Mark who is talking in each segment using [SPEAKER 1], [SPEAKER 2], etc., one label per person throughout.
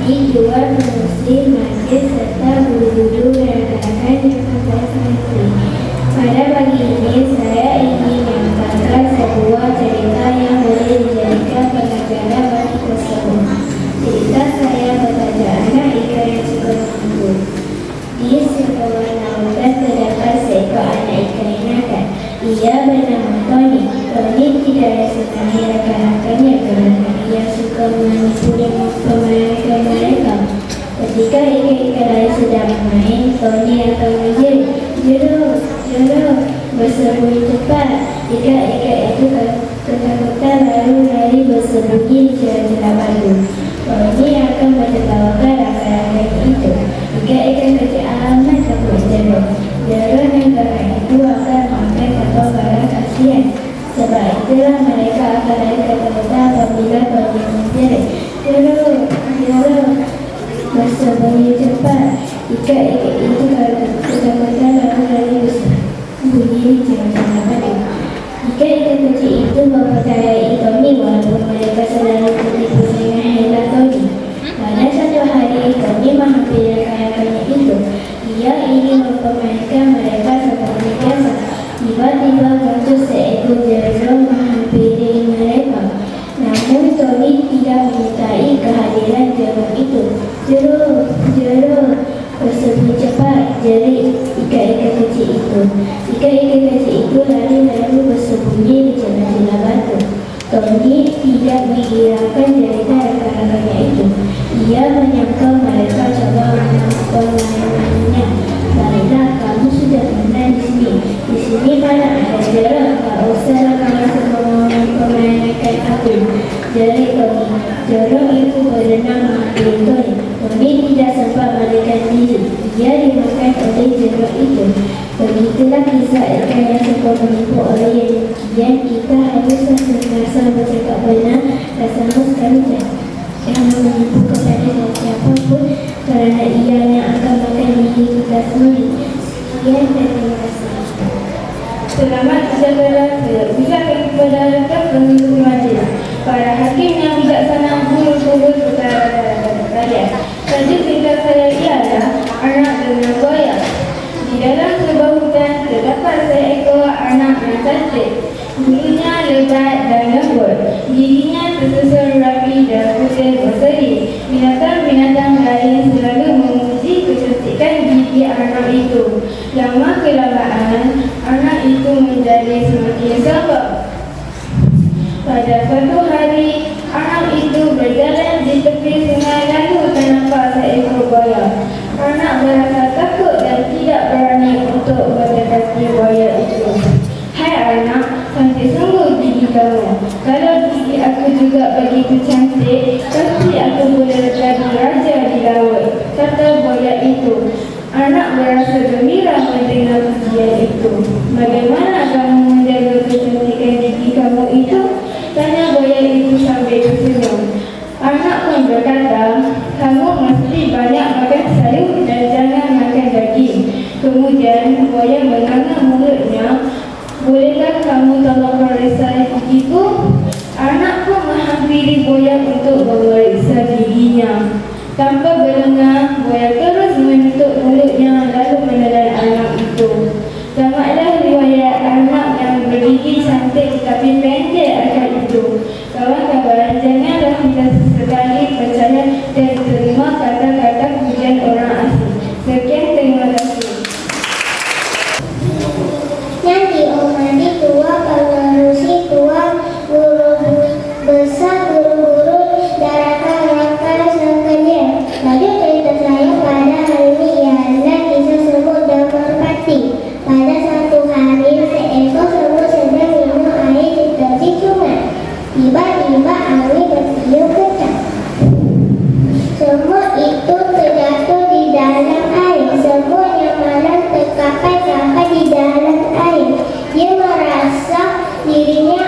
[SPEAKER 1] dijual mengusir masjid serta buru-buru mereka-rekan yang akan santri. Pada pagi ini saya ingin menyampaikan sebuah cerita yang boleh dijadikan pelajaran bagi tersebut. Cerita saya bertajuk Anak Ikan yang Suka Menghibur. Di sebuah lautan terdapat seekor anak ikan yang nakal. Ia bernama Tony. Tony tidak sukai rakan-rakannya kerana ia suka menipu dan mempermainkan mereka. Ketika ikan-ikan lain sedang bermain, Tony akan menjerit, "Jero, bersembunyi cepat!" Ikan-ikan itu ketakutan lalu lari bersembunyi di celah-celah batu. Tony akan mentertawakan rakan-rakannya itu. Ikan-ikan kecil amat takut Jero. Jero yang galak itu akan makan kapal barang kasihan. Sebab itulah mereka akan lari ketakutan apabila Tony menjerit, Jero, bersembunyi cepat!" Ikan-ikan itu ketakutan lalu lari bersembunyi di celah-celah batu. Ikan-ikan kecil itu mempercayai Tony walaupun mereka selalu tertipu dengan hela Tony. Pada satu hari, Tony menghampiri rakan-rakannya itu. Ia ingin mempermainkan mereka seperti biasa. Tiba-tiba muncul seekor jero menghampiri mereka. Namun Tony tidak menyertai kehadiran jero itu. Jero, bersembunyi cepat!" jerit ikan-ikan kecil itu. Ikan-ikan kecil itu lari lalu bersembunyi di celah-celah batu. Tony tidak menghiraukan jeritan rakan-rakannya itu. Ia menyangka mereka coba mempermainkannya. "Baiklah, kamu sudah pernah di sini. Di sini mana ada jero? Tak usah kamu semua mempermainkan aku," jerit Tony. Jero itu berenang menghampiri Tony. Tony tidak sempat melarikan diri. Ia dimakan oleh jero itu. Begitulah kisah ikan yang suka menipu oleh yang kita harus senantiasa bercakap benar dan sama sekali jangan menipu kepada siapa pun kerana ia yang akan makan diri kita sendiri. Sekian dan terima kasih.
[SPEAKER 2] Selamat sejahtera berikan kepada rakyat pemimpin majlis, para hakim yang bijaksana, guru-guru perkara rakyat. Tajuk cerita saya ialah Anak dengan Buaya. Di dalam sebuah hutan terdapat seekor anak yang cantik. Bulunya lebat dan lembut, giginya tersusun rapi dan putih berseri. Binatang-binatang lain selalu memuji kecantikan gigi anak itu. Lama-kelamaan, anak itu menjadi semakin sombong. Pada suatu hari, anak itu berjalan di tepi sungai lalu ternampak seekor buaya. Anak merasa takut dan tidak berani untuk mendekati buaya itu. "Hai anak, cantik sungguh gigi kamu. Kalau gigi aku juga begitu cantik, pasti aku boleh menjadi raja di laut," kata buaya itu. Anak merasa gembira mendengar pujian itu. "Bagaimana kamu menjaga kecantikan gigi kamu itu?" tanya buaya itu sambil tersenyum. Anak pun berkata, "Kamu mesti banyak makan sayur dan jangan makan daging." Kemudian buaya menganga mulutnya. "Bolehkah kamu tolong periksa gigiku?" Anak pun menghampiri buaya untuk memeriksa giginya. Tanpa berlengah, buaya terus menutup mulutnya lalu menelan anak itu. Tamatlah riwayat anak yang bergigi cantik tapi pendek akal itu. Kawan-kawan, janganlah kita sesekali percaya dan terima kata-kata pujian orang asing. Sekian, terima kasih.
[SPEAKER 3] Nanti umadi tua, pengerusi tua, guru besar, guru-guru, daratan-daratan sekalian. Tajuk cerita saya pada hari ini ialah kisah semut dan merpati. Pada satu hari, seekor semut sedang minum air di tepi sungai. Tiba-tiba angin bertiup kencang. Semut itu terjatuh di dalam air. Semut yang malang terkapai sampai di dalam air. Dia merasa dirinya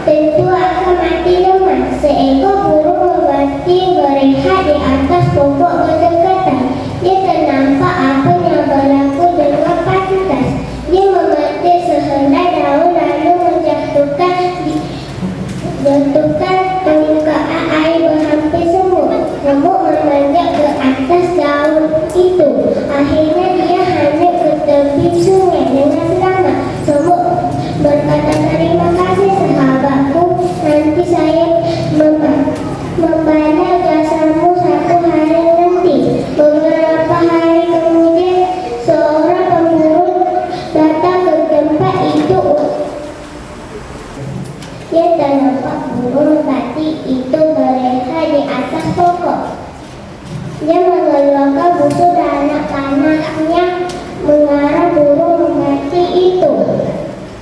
[SPEAKER 3] tentu akan mati lemas. Seekor burung merpati berehat di atas pokok berdekatan. Dia ternampak apa yang berlaku dengan pantas. Dia memetik sehelai daun lalu burung merpati itu berleha di atas pokok. Dia mengeluarkan busur dan anak panahnya mengarah burung merpati itu.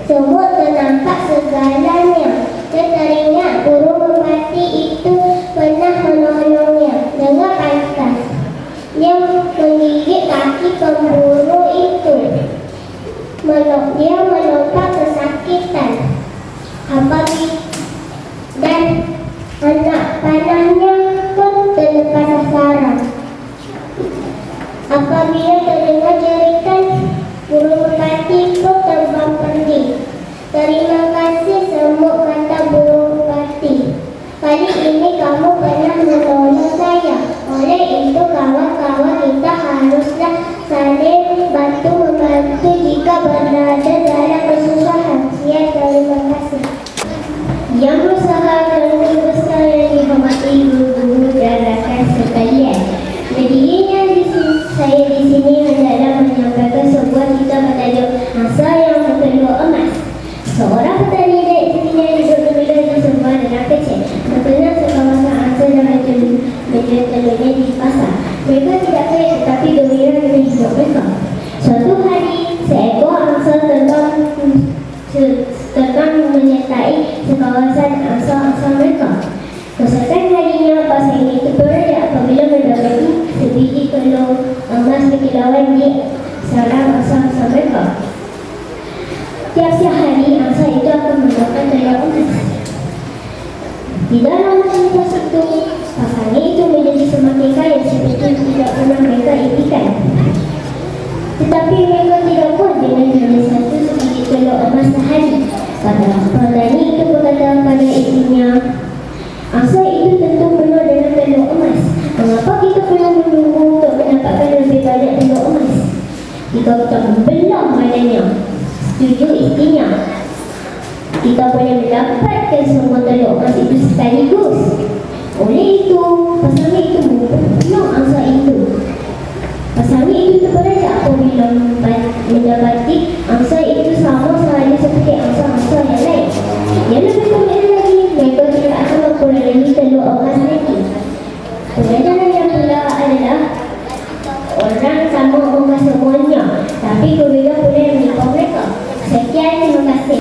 [SPEAKER 3] Semua ternampak segalanya. Dia teringat burung merpati itu pernah menolongnya dengan pantas. Dia menggigit kaki pemburu itu. Dia melompat kesakitan. Dan anak panahnya pun terlepas sasaran. Apabila terdengar jeritan, burung merpati pun terbang pergi. Terima kasih semua, kata burung merpati. Kali ini kamu pernah menolong saya. Oleh itu kawan-kawan kita haruslah saling bantu-membantu jika berada dalam kesusahan. Sekian, terima kasih. Yang berusaha dan besar yang dihormati guru-guru dan rakan sekalian. Jadinya saya di sini hendak menyampaikan sebuah cerita bertajuk Angsa yang bertelur emas. Seorang petani dari Cina hidup berada di sebuah danau kecil. Berkenal sekawasan angsa dan menjual telurnya di pasar. Mereka tidak kaya tetapi gembira dengan hidup mereka. Suatu hari, seekor angsa terbang menyertai sekawasan angsa-angsa mereka. Keesokan harinya, pasangan itu beranjak apabila mendapati sebiji telur emas berkilauan di sarang angsa-angsa mereka. Tiap-tiap hari angsa itu akan mendapatkan telur emas. Di dalam cerita itu, pasangan itu menjadi semakin kaya seperti tidak pernah mereka impikan. Tetapi mereka tidak puas dengan hanya satu sebiji telur emas sehari. Petani itu berkata pada istrinya, angsa itu tentu penuh dengan telur emas. Mengapa kita perlu menunggu untuk mendapatkan lebih banyak telur emas? Jika kita membelah badannya, setuju istrinya, kita boleh mendapatkan semua telur emas itu sekaligus. Oleh itu, pasangan itu membunuh angsa itu. Pasangan itu beranjak apabila mendapati angsa itu sama sahaja seperti angsa-angsa yang lain. Yang lebih penting lagi, mereka tidak akan memperolehi telur emas lagi. Pelajarannya pula adalah orang sama emas semuanya, tapi berbeza boleh menipu mereka. Sekian, terima kasih.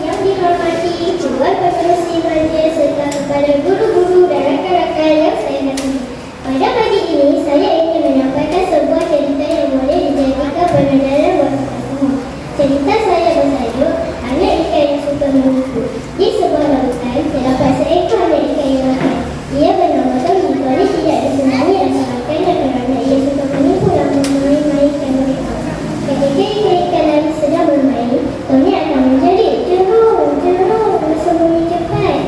[SPEAKER 3] Yang dihormati Tuan Penerusi Majlis serta kepada guru-guru dan rakan-rakan yang saya kasihi. Pada pagi ini, saya ingin menyampaikan sebuah cerita yang boleh dijadikan pelajaran buat kita semua. Cerita saya bertajuk Anak Ikan yang Suka Menipu. Di sebuah lautan, terdapat seekor anak ikan yang nakal. Ia bernama Tony. Tony tidak disenangi rakan-rakannya kerana ia suka menipu dan memain-mainkan mereka. Ketika ikan-ikan lain sedang bermain, Tony akan menjerit, "Jerung, jerung, bersembunyi cepat."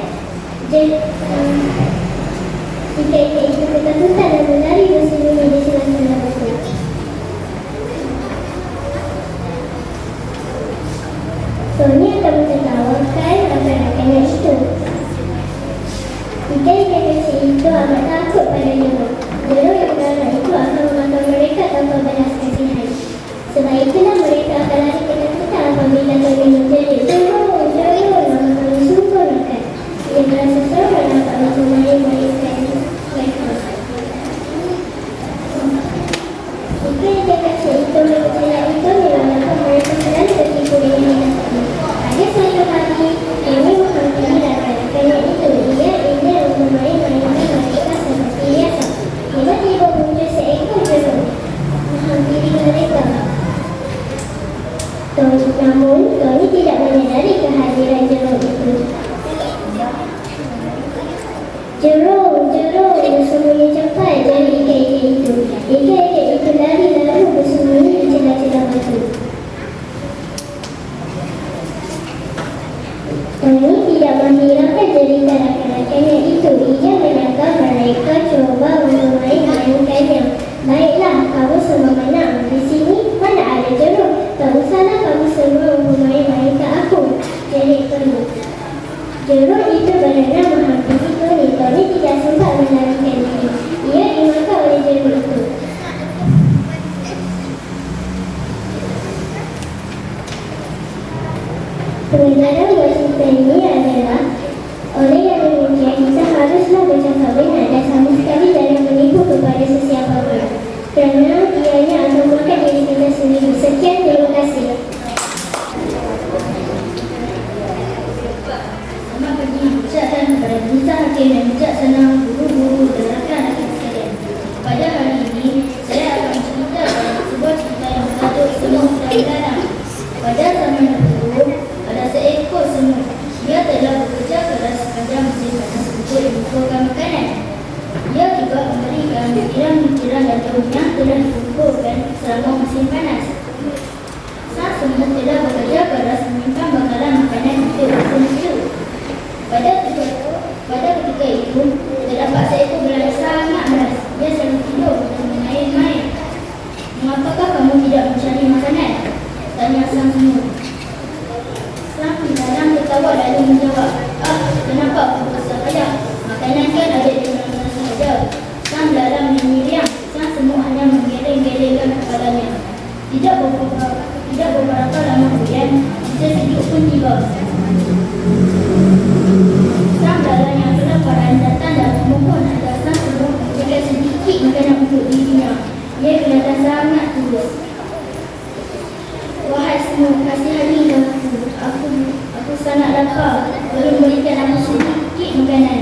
[SPEAKER 3] Ikan-ikan itu ketakutan dan berlari bersembunyi di sela-sela batu. Tony akan menertawakan rakan-rakannya itu. Ikan-ikan kecil itu amat takut pada jerung. Jerung yang garang itu akan memakan mereka tanpa belas kasihan. Sebab itulah mereka akan lari ketakutan apabila Tony menjerit, "Jerung, jerung, nama kami sungguh nakal." Ia merasa seram dapat bermain-mainkan mereka. Ikan-ikan kecil itu mempercayai itu walaupun mereka selalu tertipu dengan binatang. Pada suatu hari, Tony menghampiri rakan-rakannya itu. Ia ingin bermain-mainkan mereka seperti biasa. Tiba-tiba muncul seekor jerung menghampiri mereka. Namun, Tony tidak menyadari kehadiran jerung itu. "Jerung, jerung, bersembunyi cepat," jari ikan-ikan itu. Ikan-ikan itu lari lalu bersembunyi di celah-celah batu. Tony tidak menghiraukan jeritan rakan-rakannya itu. Ia menyangka mereka coba memain-mainkannya. "Baiklah, kamu semua menang. Di sini mana ada jerung? Tak usahlah kamu semua memain-mainkan aku," jerit Tony. Jerung itu benar-benar menghampiri Tony. Tony tidak sempat melarikan diri. Ia dimakan oleh jerung itu. Pengajaran buat cerita ini adalah oleh yang demikian kita haruslah bercakap benar dan sama sekali jangan menipu kepada sesiapa pun kerana ianya akan memakan diri kita sendiri. Sekian, terima kasih.
[SPEAKER 1] Selamat pagi, ucapkan kepada Nisa Hakim dan bijaksana guru-guru dan rakan-rakan sekalian. Pada hari ini, saya akan menceritakan sebuah cerita yang bertajuk Semut dan Belalang. Pada zaman dahulu, ada seekor semut. Dia telah bekerja keras sepanjang musim panas untuk mengumpulkan makanan. Dia juga memberikan tiram-tiram dan daun yang telah dikumpulkan selama musim panas. Sang semut telah bekerja keras menyimpan bakalan makanan untuk musim itu. Pada ketika itu, terdapat seekor belalang sangat malas. Dia selalu tidur dan main-main. "Mengapakah kamu tidak mencari makanan?" tanya sang semut. Sang belalang tertawa lalu menjawab, "Kenapa aku besar payah? Makanan kan ada di mana-mana sahaja." Sang belalang menyiriang. Sang semut hanya menggeleng-gelengkan kepalanya. Tidak beberapa lama kemudian, hujan sejuk pun tiba. Sang belalang yang kelaparan datang dan memohon agar sang semut memberikan sedikit makanan untuk dirinya. Ia kelihatan sangat tulus. "Wahai semut, kasihanilah aku sangat lapar. Tolong berikan aku sedikit makanan."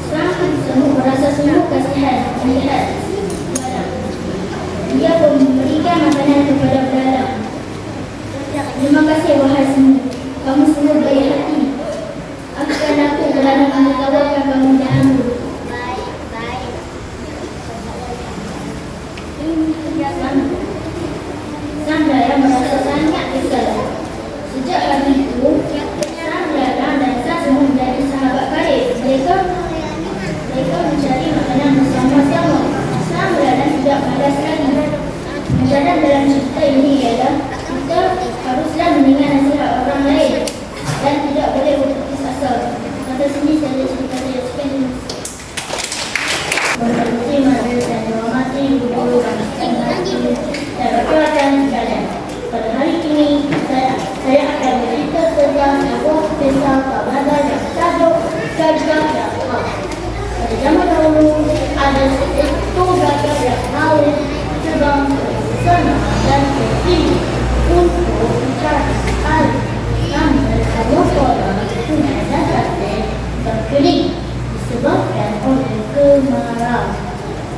[SPEAKER 1] Sang semut merasa sungguh kasihan melihat belalang. Dia pun memberikan makanan kepada belalang. "Terima kasih wahai semut. Kamu semua baik hati. Akan aku kerana menertawakan kamu dahulu." Sang belalang merasa sangat kesal. Sejak hari itu, sang belalang dan sang semut menjadi sahabat baik. Mereka mencari makanan bersama-sama. Sang belalang tidak malas lagi. Pelajaran dalam cerita ini ialah kita haruslah mendengar nasihat orang lain dan tidak boleh berputus asa. Sampai sini saya cerita saya. Sekian. Terima kasih dan hormati guru dan rakan-rakan sekalian. Pada hari ini saya akan bercerita tentang sebuah kisah kabaga yang tajuk Gajah yang Hak. Pada zaman dahulu ada seekor gajah yang mahu terbang ke sana dan ke sini untuk mencari air. Namun semua orang punya dasar berkering disebabkan oleh kemarau.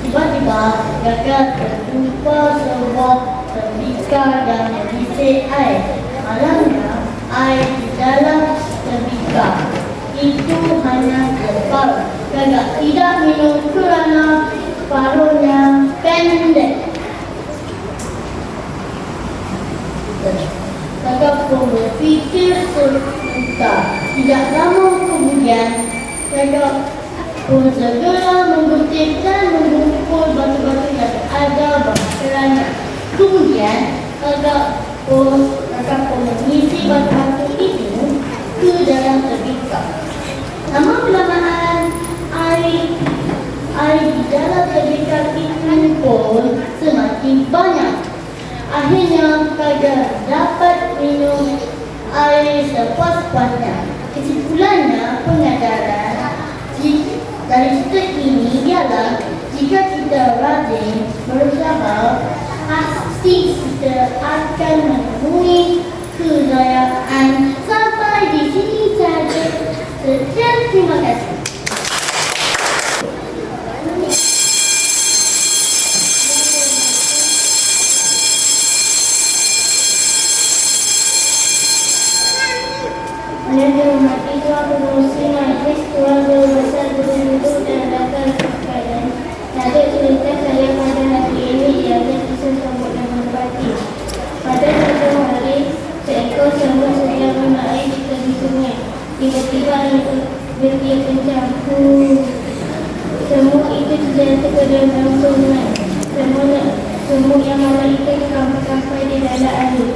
[SPEAKER 1] Tiba-tiba gajah terjumpa sebuah tembikar yang berisi air. Malangnya air di dalam tembikar itu hanya separuh. Gajah tidak minum kerana paruhnya pendek. Gajah pun berfikir sebentar. Tidak lama kemudian gajah pun segera mengutip dan mengumpul batu-batu yang ada bakaranya. Kemudian gajah pun mengisi batu-batu itu ke dalam tembikar. Lama-kelamaan air di dalam tembikar itu pun semakin banyak. Akhirnya gajah dapat minum air sepuas-puasnya. Kesimpulannya, pengajaran dari cerita ini ialah jika kita rajin berusaha, pasti kita akan menemui kejayaan. Sampai di sini saja. Sekian, terima kasih. Yang dihormati Tuan Guru Sri Majlis, Tuan Guru Besar Guru-Guru dan rakan sekalian. Tajuk cerita saya pada hari ini ialah kisah semut dan merpati. Pada suatu hari, seekor semut sedang bermain di tepi sungai. Tiba-tiba angin bertiup kencang. Semut itu terjatuh ke dalam sungai. Semut yang malam itu sampai di dalam air.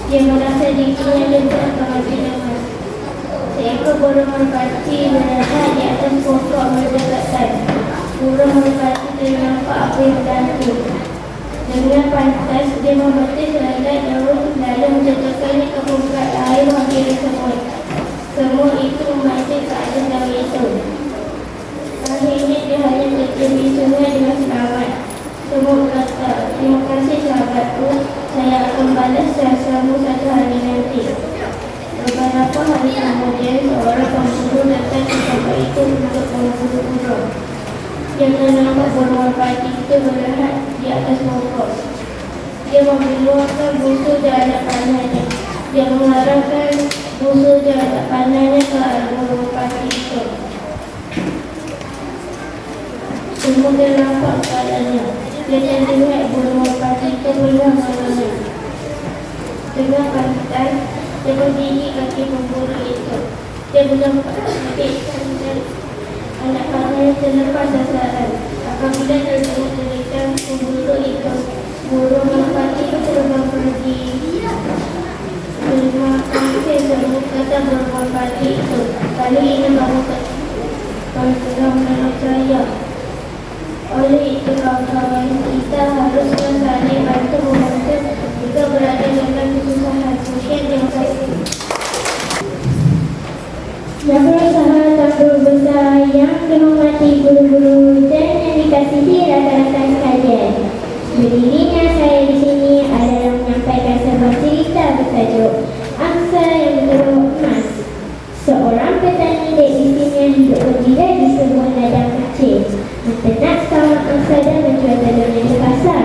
[SPEAKER 1] Dia merasa dirinya lega sangat lemas. Seekor burung merpati berada di atas pokok berdekatan. Burung merpati tidak nampak apa yang berlaku. Dengan pantas, dia membetis selai daun lalu menjatuhkannya ke permukaan air mengkira
[SPEAKER 2] Beberapa hari kemudian, seorang pemburu datang ke tempat itu untuk memburu burung. Dia menangkap burung merpati itu berlehat di atas pokok. Dia membuangkan busur dan anak panahnya. Dia mengarahkan busur dan anak panahnya ke arah burung merpati itu. Semua dia nampak keadaannya. Dia terlihat burung merpati itu berlehat. Dengan kakitan, dia berdiri kaki pemburu itu. Dia menampak dan anak panahnya terlepas sasaran. Apabila terlihat pemburu itu, burung merpati itu terbang pergi. Terima kasih semua kata burung merpati itu. Kali ini kamu telah menolong saya. Oleh itu kawan-kawan, kita haruslah saling bantu membantu jika berada dalam kesusahan. Terima kasih.
[SPEAKER 1] Yang berusaha tak berbesar, yang dihormati guru-guru dan yang dikasihi rakan-rakan sekalian. Berdirinya saya di sini adalah menyampaikan sebuah cerita bertajuk Angsa yang Bertelur Emas. Seorang petani di istrinya hidup gembira di sebuah ladang kecil, menternak sekamar angsa dan menjual telurnya di pasar.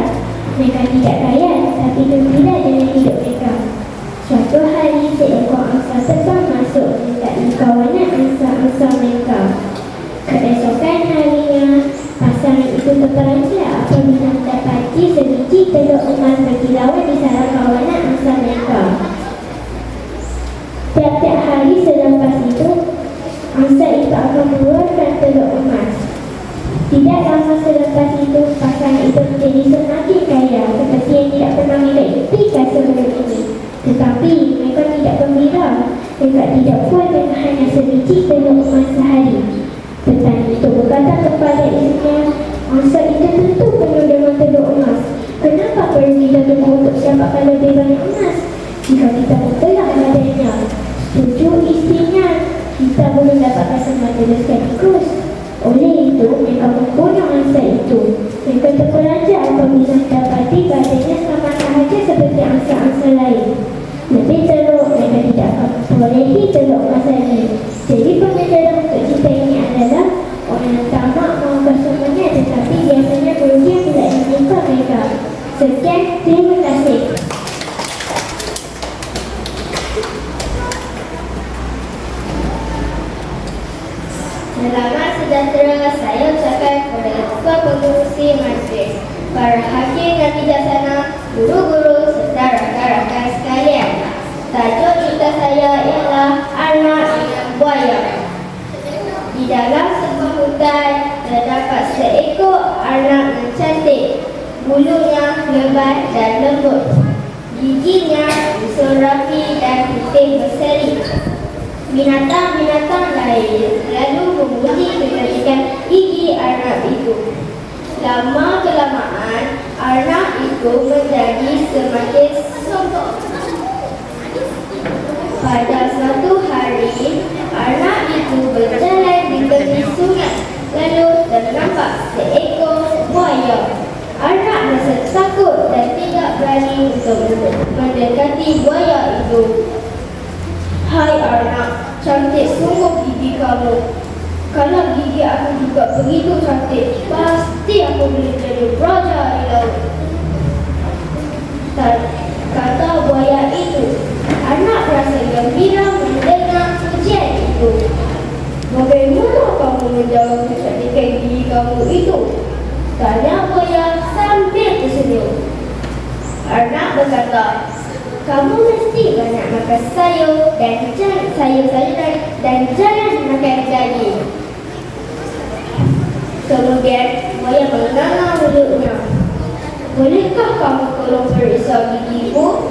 [SPEAKER 1] Mereka tidak kaya, tapi gembira dengan hidup mereka. Suatu hari, seekor angsa terbang masuk menyertai kawanan angsa-angsa mereka. Keesokan harinya, pasangan itu terperanjat apabila mendapati sebiji telur emas berkilauan di sarang kawanan angsa mereka. Tiap-tiap hari selepas itu, angsa itu akan mengeluarkan telur emas. Tidak lama selepas itu, pasangan itu menjadi semakin kaya seperti yang tidak pernah mereka impikan sebelum ini. Tetapi mereka tidak gembira. Mereka tidak puas dengan hanya sebiji telur emas sehari. Petani itu berkata kepada istrinya, angsa itu tentu penuh dengan telur emas. Kenapa perlu kita tunggu untuk mendapatkan lebih banyak emas jika kita membelah badannya? Setuju istrinya, kita boleh dapatkan semua telur sekaligus. Oleh itu, mereka membunuh angsa itu. Mereka terperanjat apabila mendapati badannya sama sahaja seperti angsa-angsa lain. Lebih teruk, mereka tidak akan memperolehi telur emas lagi. Jadi pembelajaran untuk cerita ini adalah orang yang tamak mahukan semuanya, tetapi biasanya kerugian tidak menimpa mereka. Sekian, terima kasih.
[SPEAKER 2] Selamat sejahtera saya ucapkan kepada Ketua Pengerusi Majlis, para hakim dan bijaksana, guru-guru serta rakan-rakan sekalian. Tajuk cerita saya ialah Anak dengan Buaya. Di dalam sebuah hutan terdapat seekor anak yang cantik. Bulunya lebat dan lembut. Giginya usul rapi dan putih berseri. Binatang-binatang lain lalu memuji kecantikan gigi anak itu. Lama-kelamaan, anak itu menjadi semakin sombong. Pada suatu hari, anak itu berjalan di tepi sungai. Lalu ternampak seekor buaya. Anak merasa takut dan tidak berani untuk mendekati buaya itu. Hai anak, cantik sungguh gigi kamu. Kalau gigi aku juga begitu cantik, pasti aku boleh jadi raja di laut. Kata buaya itu. Anak rasa gembira mendengar pujian itu. Bagaimana kamu menjawab kecantikan gigi kamu itu? Tanya buaya sambil tersenyum. Anak berkata, kamu mesti banyak makan sayur dan jangan makan daging. Kemudian buaya menganga mulutnya. Bolehkah kamu tolong periksa gigimu?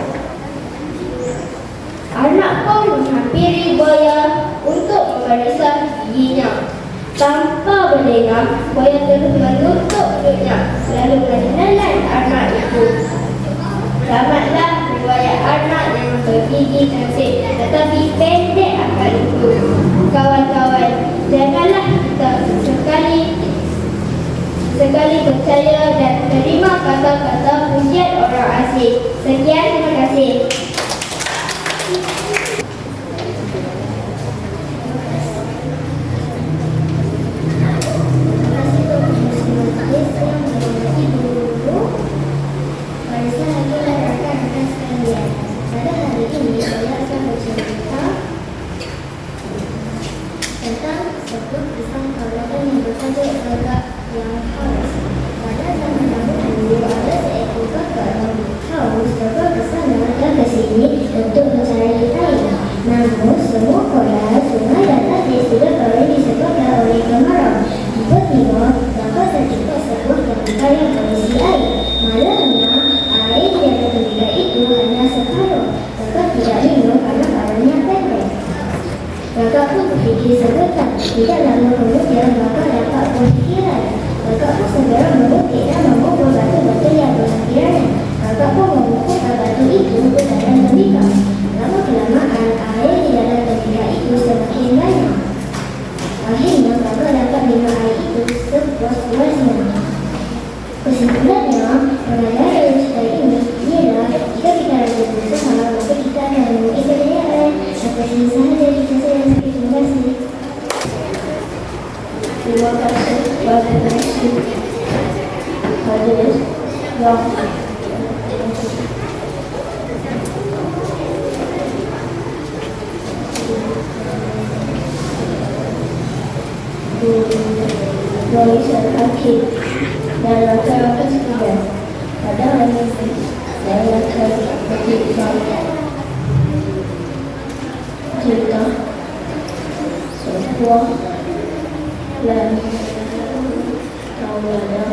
[SPEAKER 2] Anak pun menghampiri buaya untuk memeriksa giginya. Tanpa berdengar, buaya terus menutup mulutnya lalu menelan anak itu. Selamatlah buaya anak yang bergigi cantik tetapi pendek akal itu. Kawan-kawan, janganlah kita sekali percaya dan terima kata-kata pujian orang asing. Sekian, terima kasih.
[SPEAKER 3] cerita tentang sebuah pisang kawakan yang bertajuk Gagak yang Haus. Pada zaman dahulu ada seekor gagak yang haus serba kesana dan ke sini untuk mencari air. Namun semua kolam, sungai dan tadi sudah kering disebabkan oleh kemarau. Tiba-tiba gagak terjumpa sebuah ketika yang berisi air. Malangnya air di dalam ketika itu hanya separuh. Gagak tidak minum karena karenanya pendek. Gagak pun berfikir sebentar. Tidak lama kemudian gagak dapat berfikiran. Gagak pun segera mengukir dan memukul batu-batu yang berfikirannya. Gagak pun memukul batu itu ke dalam tembikar. Lama-kelamaan air di dalam tembikar itu semakin banyak. Akhirnya gagak dapat minum air itu sepuas-puasnya. Kesimpulannya, penilaian dari cerita ini ialah jika kita rasa berusaha, maka kita akan menemui kejayaan. Sampai sini sahaja kita saya terima kasih. Terima kasih kepada Yesus. Hadirin yang Tulisan Hakim dalam cerita sekian. Pada hari ini saya akan bercerita sebuah dan kawanan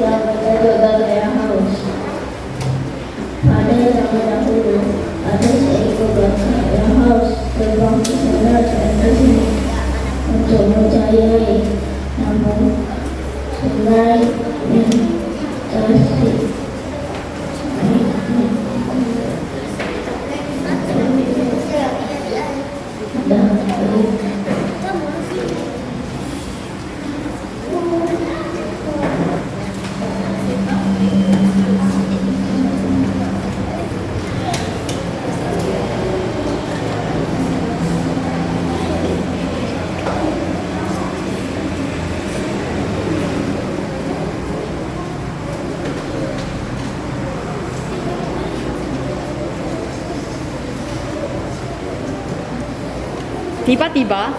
[SPEAKER 3] yang bertajuk Gagak yang Haus. Pada zaman dahulu ada seekor gagak yang haus terbang ke sana dan ke sini untuk mencari air. Namun sungai ini tersi dan
[SPEAKER 4] tiba-tiba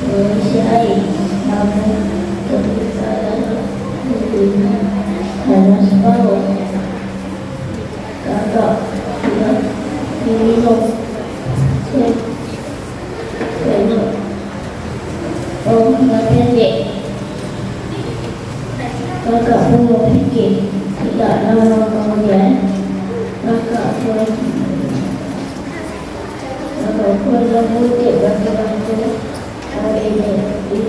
[SPEAKER 1] berisi air. Namun ketika hanya separuh. Gagak tidak minum. Oh, nggak pendek. Gagak pun berfikir. Tidak lama kemudian gagak pun mengutip batu-batu air di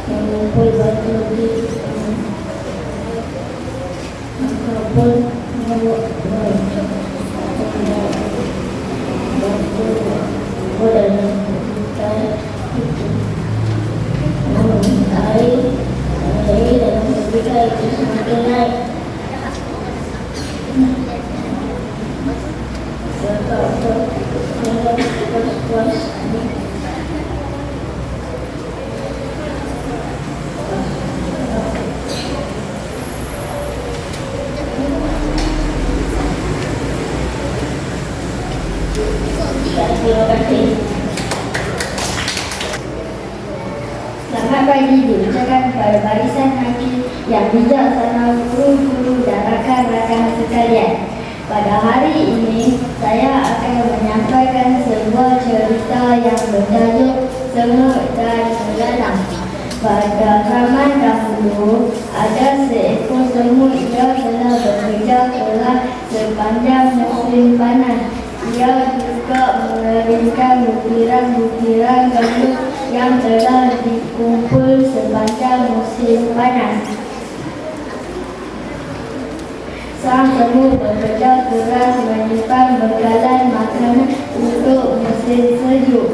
[SPEAKER 1] mengumpul batu di gagak pun batu dalam hutan itu. Namun air dalam tembikar itu semakin naik. Gagak pun puas-puas terima kasih.
[SPEAKER 2] Selamat pagi diucapkan kepada barisan hakim yang bijaksana, guru-guru dan rakan-rakan sekalian. Pada hari ini, saya akan menyampaikan sebuah cerita yang bertajuk Semut dan Belalang. Pada zaman dahulu, ada seekor semut yang telah bekerja keras sepanjang musim panas. Ia juga mengeringkan butiran-butiran gandum yang telah dikumpul sepanjang musim panas. Sang semut bekerja keras menyimpan bekalan makanan untuk musim sejuk.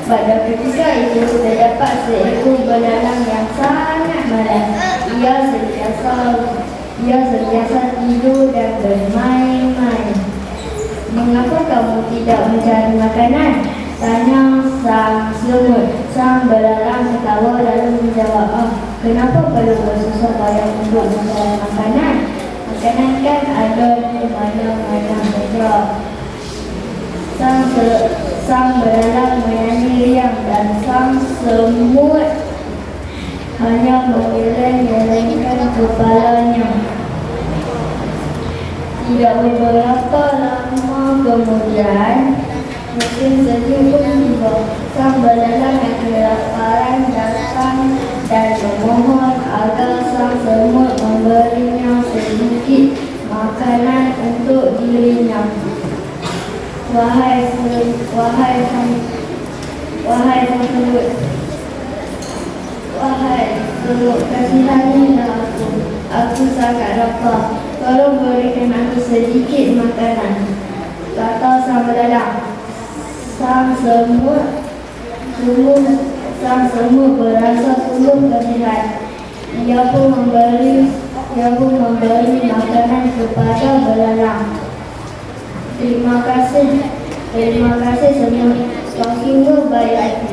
[SPEAKER 2] Pada ketika itu terdapat seekor belalang yang sangat malas. Ia sentiasa tidur dan bermain-main. Mengapa kamu tidak mencari makanan? Tanya sang semut. Sang belalang ketawa lalu Kenapa perlu bersusah payah untuk mencari makanan? Makanan kan ada di mana-mana saja. Sang belalang menyanyi riang dan sang semut hanya mengeleng-elengkan kepalanya. Tidak beberapa lama kemudian, musim sejuk pun tiba. Sang belalang yang kelaparan datang dan memohon agar sang semut memberinya sedikit makanan untuk dirinya. Wahai semut, kasihanilah aku sangat lapar. Tolong berikan aku sedikit makanan, kata sang belalang. Sang semut berasa sungguh kasihan. Ia pun memberi makanan kepada belalang. Terima kasih semut, kau sungguh baik hati.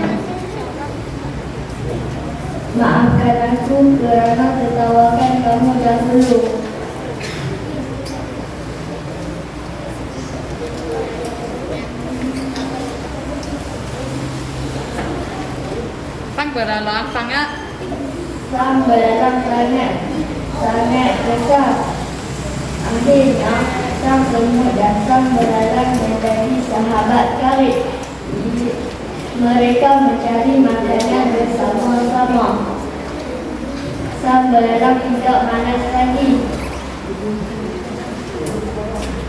[SPEAKER 2] Maafkan aku kerana tertawakan kamu dahulu.
[SPEAKER 4] Sang belalang sangat
[SPEAKER 2] besar. Akhirnya sang semut dan sang belalang menjadi sahabat karib. Mereka mencari makanan bersama-sama. Sang belalang tidak malas lagi.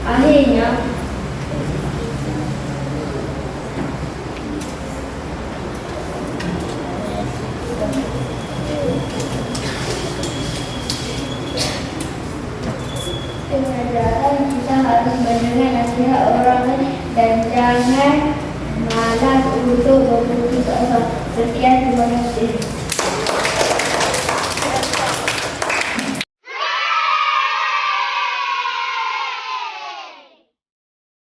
[SPEAKER 2] Akhirnya kita harus mendengar nasihat orang lain dan jangan malas untuk berputus asa. Sekian, terima kasih.